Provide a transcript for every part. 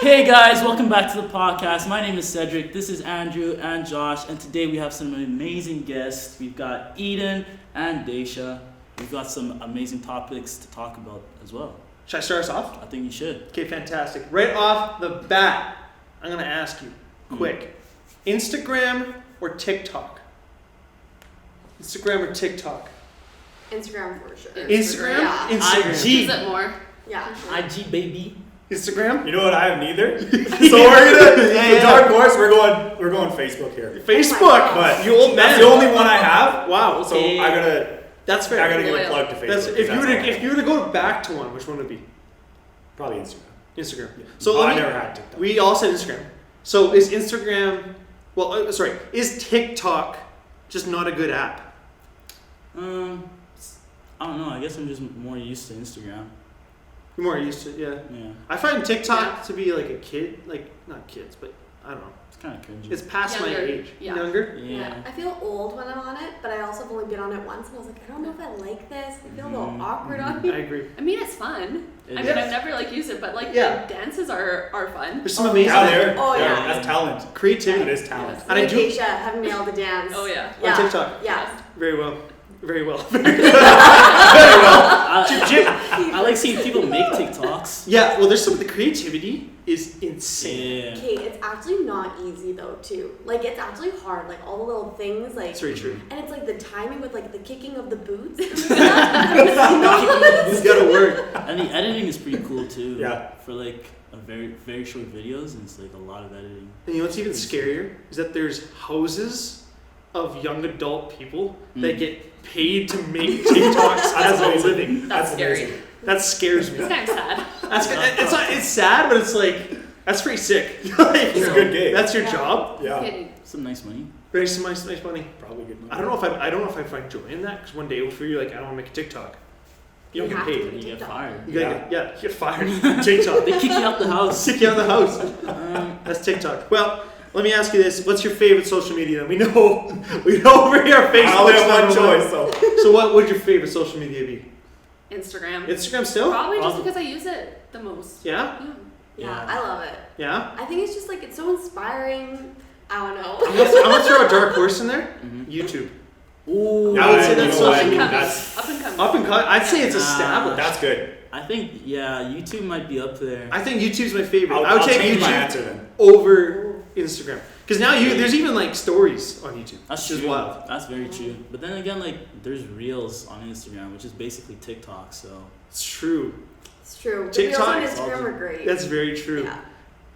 Hey guys, welcome back to the podcast. My name is Cedric, this is Andrew and Josh, and today we have some amazing guests. We've got Eden and Daisha. We've got some amazing topics to talk about as well. Should I start us off? I think you should. Okay, fantastic. Right off the bat, I'm going to ask you, quick. Instagram or TikTok? Instagram or TikTok? Instagram for sure. Instagram? Yeah. Instagram. Use IG. it more. Yeah. For sure. IG baby. Instagram? You know what? I have neither. So we're gonna Yeah. the dark horse. We're going Facebook here. Facebook. God. But You old that's man. the only one I have. Wow. So I gotta That's fair. give a Loyal. plug to Facebook. That's, if you were that's all. to if you were to go back to one, which one would it be? Probably Instagram. Instagram. So So let I me- never had TikTok. We all said Instagram. So is Instagram? Well, is TikTok just not a good app? I don't know. I guess I'm just more used to Instagram. You're more used to it, yeah. Yeah, I find TikTok to be like a kid, like not kids, but I don't know. it's kind of cringy. It's past my Younger, age. yeah. Younger. yeah. I feel old when I'm on it, but I also have only been on it once, and I was like, I don't know if I like this. I feel a little awkward on I it. agree. I mean, it's fun. It I mean, is. I've never used it, but Yeah. the dances are fun. There's some amazing Out there. Oh, yeah. That's talent. creativity It is talent. And I Me do- Daisha have nailed the dance. Oh yeah. Yeah. on TikTok. Yeah. Very well. Very well. I like seeing people make TikToks. Yeah. Well, there's some. The creativity is insane. Yeah. Okay, it's actually not easy though, too. Like, it's actually hard. Like, all the little things, like, That's very true. and it's like the timing with like the kicking of the boots. It's got to work. And the editing is pretty cool too. Yeah. For like a very short videos, and it's like a lot of editing. And you know what's even scarier is that there's houses of young adult people that get paid to make TikToks as a living. That's scary. amazing. That scares me. It's kind of sad. That's it's sad, but it's like that's pretty sick. Like, It's a good gig. That's your Yeah. job. Yeah. Kidding. Some nice money. Very nice money. Probably good. I don't know if I find joy in that because one day if you're like I don't want to make a TikTok, you don't You get have to paid. make You get TikTok. fired. You gotta you get fired. TikTok. They kick you out the house. Stick you out of the house. That's TikTok. Well, let me ask you this: what's your favorite social media? We know over here I Facebook. only have one choice. So So what would your favorite social media be? Instagram. Instagram still? Probably just Probably. because I use it the most. Yeah. Yeah. Yeah, Yeah. I love it. Yeah. I think it's just like it's so inspiring. I don't know. I'm gonna throw a dark horse in there. YouTube. Ooh. I would say you that's know what? social media. That's Up and coming. Up and cut. I'd say it's Nah. established. that's good. I think YouTube might be up there. I think YouTube's my favorite. I'll, I would I'll take change my YouTube answer then. over Instagram because now there's even like stories on YouTube. That's which is true. wild. That's very true. But then again, like there's Reels on Instagram, which is basically TikTok. So It's true. It's true. The TikTok reels is on Instagram are great. That's very true. Yeah.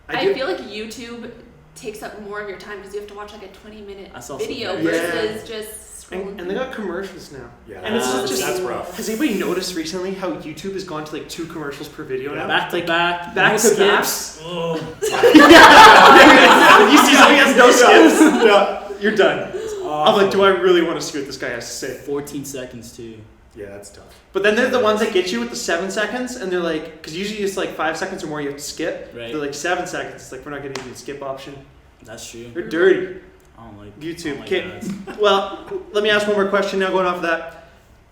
I feel like YouTube takes up more of your time because you have to watch like a 20-minute That's also video very true. versus just scrolling. and they got commercials now. Yeah. And it's not that's, just- that's rough. Has anybody noticed recently how YouTube has gone to like 2 commercials per video now? back to back, back no to back. skips. Oh, When you see something has no skips, Yeah. you're done. I'm like, do I really want to see what this guy has to say? 14 seconds too. Yeah, that's tough. But then there's the ones that get you with the 7 seconds, and they're like, because usually it's like 5 seconds or more you have to skip. Right. They're like 7 seconds. It's like we're not going to give you a skip option. That's true. They're dirty. I don't like YouTube. I don't like Okay. ads. Well, let me ask one more question now. Going off of that,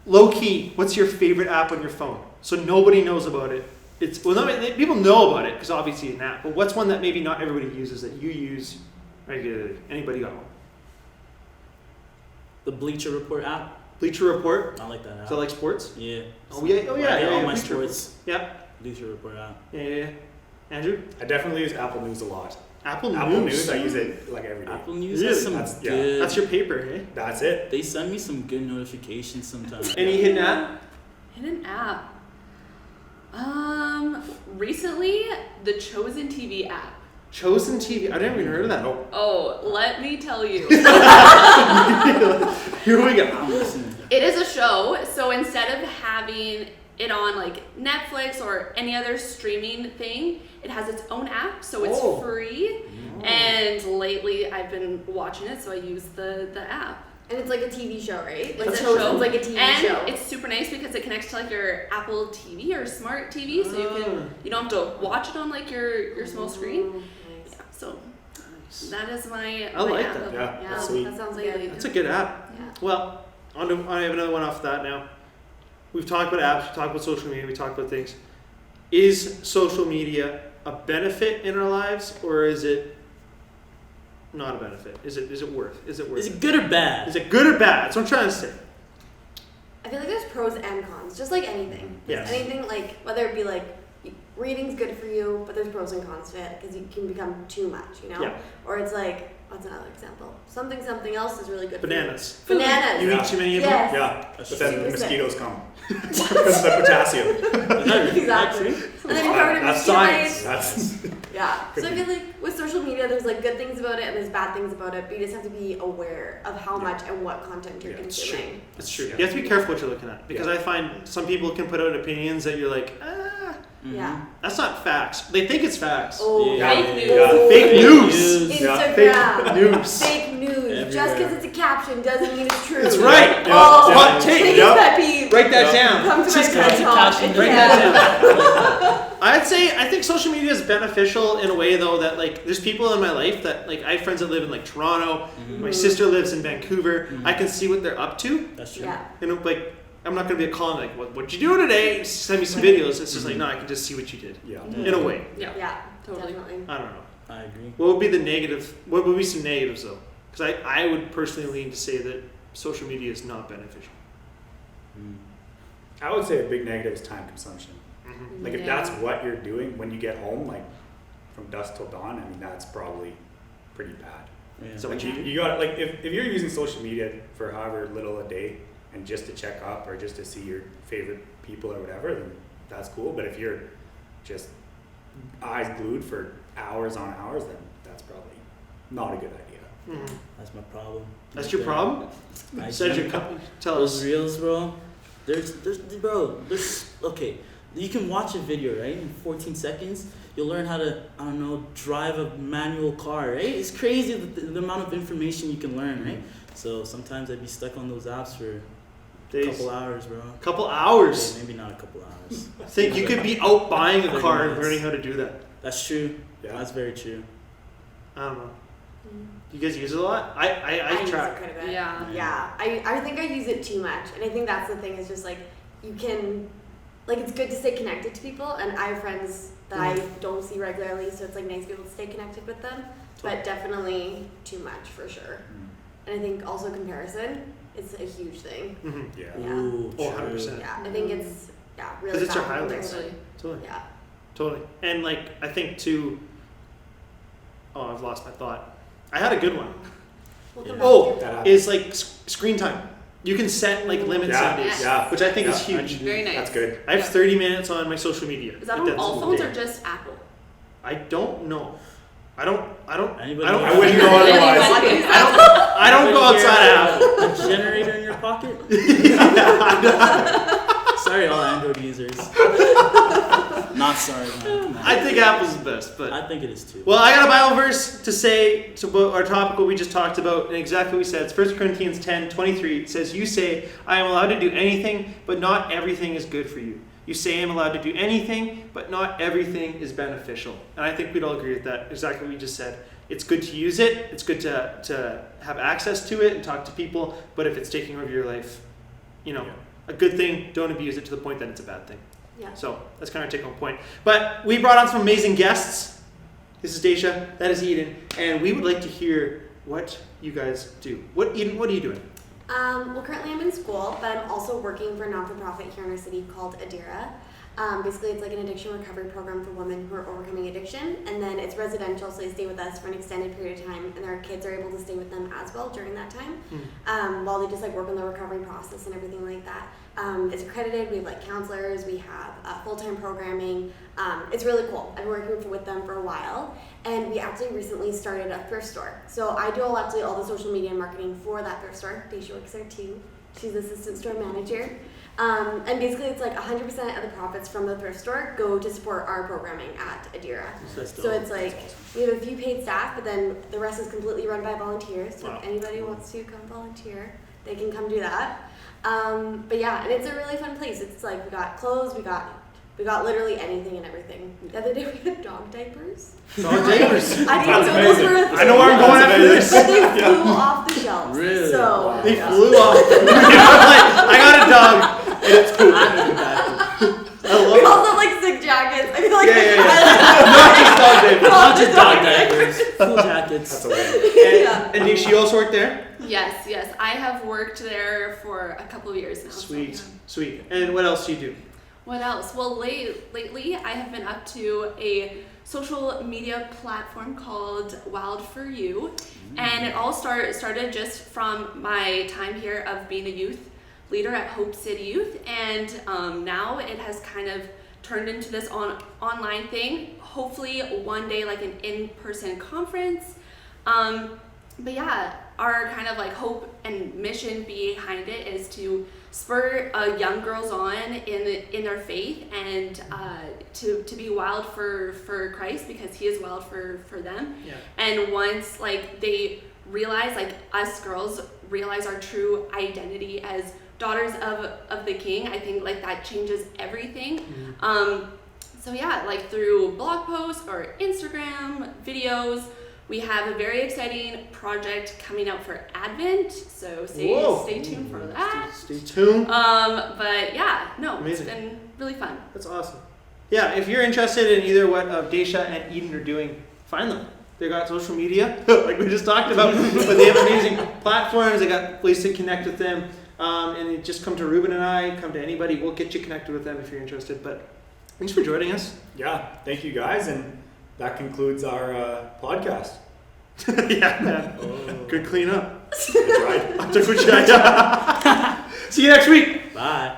low key, what's your favorite app on your phone? So nobody knows about it. It's well, people know about it because obviously it's an app. But what's one that maybe not everybody uses that you use regularly? Anybody got one? The Bleacher Report app. Bleacher Report. I like that app. Is that like sports? Yeah. Oh yeah. Oh yeah. I get yeah, all yeah, my Bleacher Report. sports. Yeah. Bleacher Report app. Yeah. Andrew. I definitely use Apple News a lot. Apple Apple News. News, I use it like every day. Apple News Really? has some That's- yeah. good. That's your paper, eh? That's it. They send me some good notifications sometimes. Any hidden app? Hidden app. Recently, the Chosen TV app. Chosen TV. I never even heard of that. Nope. Oh, let me tell you. Here we go. I'm listening. It is a show, so instead of having it on like Netflix or any other streaming thing, it has its own app, so it's Oh. free. And lately I've been watching it, so I use the app. And it's like a TV show, right? Like It's a Chosen's show. like a TV And show. it's super nice because it connects to like your Apple TV or smart TV, so you Ah. can you don't have to watch it on like your small screen. Nice. Yeah, so that is my I like app. that. Yeah, that's sweet. That sounds Lately. That's a good app. Yeah. Well, I have another one off that now. We've talked about apps, we've talked about social media, we talked about things. Is social media a benefit in our lives, or is it not a benefit? Is it worth? Is it worth? Is it good or bad? Is it good or bad? That's what I'm trying to say. I feel like there's pros and cons, just like anything. Yes. Anything like whether it be like reading's good for you, but there's pros and cons to it because you can become too much, you know. Yeah. Or it's like what's another example? Something else is really good. Bananas. For you. Bananas. You eat too many of Yes. Yeah, but then Super mosquitoes come because of the potassium. Is that Exactly. true? And then you're covered in That's mosquito science. bites. That's Yeah. So I feel like with social media, there's like good things about it and there's bad things about it, but you just have to be aware of how much and what content you're Yeah, it's consuming. It's true. Yeah. You have to be careful what you're looking at because Yeah. I find some people can put out opinions that you're like, Mhm. Yeah. that's not facts. They think it's facts. Oh, Yeah. Fake news. Oh. Fake news. Yeah. Instagram. Fake news. Fake news. Just Everywhere. because it's a caption doesn't mean it's true. That's right. Yeah. Oh, Hot take. biggest Yep. pet peeve. Write that Yeah. down. Come to Just my because TED it's a Talk. caption, Write Yeah. that down. I think social media is beneficial in a way though that like there's people in my life that like I have friends that live in like Toronto. Mhm. My sister lives in Vancouver. Mhm. I can see what they're up to. That's true. Yeah. And like I'm not gonna be a calling like what'd you do today? Send me some videos. It's just like Mhm. no, I can just see what you did yeah. in a way. Yeah. Yeah. Totally. Definitely. I don't know. I agree. What would be the negative? What would be some negatives though? Because I would personally lean to say that social media is not beneficial. Mm. I would say a big negative is time consumption. Mm-hmm. Like if Yeah. that's what you're doing when you get home, like from dusk till dawn, I mean that's probably pretty bad. Yeah. So Like what you got like if you're using social media for however little a day and just to check up or just to see your favorite people or whatever, then that's cool. But if you're just eyes glued for hours on hours, then that's probably not a good idea. Mm-hmm. That's my problem. That's your problem? I Cedric, tell Those us. reels, bro. There's okay. You can watch a video, right? In 14 seconds, you'll learn how to, I don't know, drive a manual car, right? It's crazy the amount of information you can learn, right? So sometimes I'd be stuck on those apps for a Days. couple hours, bro. Couple hours. Okay, maybe not a couple hours. I think you could be out buying a 30 car and minutes. learning how to do that. That's true. Yeah. That's very true. I don't know. Mm. You guys use it a lot? I use it track. quite a bit. Yeah. Yeah, I think I use it too much, and I think that's the thing is just like you can, like it's good to stay connected to people, and I have friends that I don't see regularly, so it's like nice to be able to stay connected with them, but definitely too much for sure. Mm. And I think also comparison is a huge thing. Mm-hmm. Yeah. Yeah. Ooh, Oh, true. 100%. Yeah, I think it's really 'Cause it's our bad highlights. comparison. Totally. Yeah. Totally. And like I think too. Oh, I've lost my thought. I had a good one. We'll come Yeah. back Oh, to it. That happens. is like screen time. You can set like limits Yeah, on days, yeah. which I think is Yeah. huge. Very nice. That's good. I have Yeah. 30 minutes on my social media. Is that Like, on that's all a phones day. or just Apple? I don't know. I don't. Anybody I don't. know? I wouldn't know otherwise. Anybody? I don't go outside of Apple. A generator in your pocket? Sorry, all Android users. Not sorry, man. Come on. I think Apple's the best, but I think it is too. well, I got a Bible verse to say to about our topic, what we just talked about, and exactly what we said. It's 1 Corinthians 10:23. It says, "You say, I am allowed to do anything, but not everything is good for you. You say I am allowed to do anything, but not everything is beneficial." And I think we'd all agree with that. Exactly what we just said. It's good to use it. It's good to have access to it and talk to people. But if it's taking over your life, you know, Yeah. a good thing. Don't abuse it to the point that it's a bad thing. Yeah. So that's kind of our take-home point. But we brought on some amazing guests. This is Daisha, that is Eden, and we would like to hear what you guys do. Eden, what are you doing? Well, currently I'm in school, but I'm also working for a non-for-profit here in our city called Adira. Basically, it's like an addiction recovery program for women who are overcoming addiction, and then it's residential, so they stay with us for an extended period of time, and their kids are able to stay with them as well during that time, while they just like work on the recovery process and everything like that. It's accredited. We have like counselors. We have full-time programming. It's really cool. I've been working with them for a while, and we actually recently started a thrift store. So I do actually all the social media and marketing for that thrift store. Daisha works there too. She's assistant store manager. And basically, it's like 100% of the profits from the thrift store go to support our programming at Adira. So it's like we have a few paid staff, but then the rest is completely run by volunteers. So Wow. if anybody wants to come volunteer, they can come do that. But yeah, and it's a really fun place. It's like we got clothes, we got literally anything and everything. The other day we had dog diapers. Dog diapers. I didn't That's know those were a amazing. I know where I'm going after this. But they flew off the shelves. Really? So Wow. They yeah. flew off. I'm like, I got a dog, and it's cool. I We love also have like sick jackets. I feel like Yeah, yeah, yeah. I whatever. Cool jackets. That's a win. And Daisha, you also work there? Yes. I have worked there for a couple of years now. Sweet, So, yeah. sweet. And what else do you do? What else? Well, lately I have been up to a social media platform called Wild for You, and it all started just from my time here of being a youth leader at Hope City Youth, and now it has kind of turned into this online thing. Hopefully one day like an in-person conference. But yeah, our kind of like hope and mission behind it is to spur young girls on in their faith and to be wild for Christ, because He is wild for them. Yeah. And once like they realize, like us girls realize our true identity as daughters of the King, I think like that changes everything. So yeah, like through blog posts or Instagram videos, we have a very exciting project coming out for Advent, so stay tuned for that. Stay tuned. But yeah, no, Amazing. It's been really fun. That's awesome. Yeah, if you're interested in either what Daisha and Eden are doing, find them. They got social media, like we just talked about, but they have amazing platforms. They got ways to connect with them. And you just come to Ruben and I, come to anybody. We'll get you connected with them if you're interested. But thanks for joining us. Yeah, thank you guys, and that concludes our podcast. Yeah, man. Good cleanup. I tried. See you next week. Bye.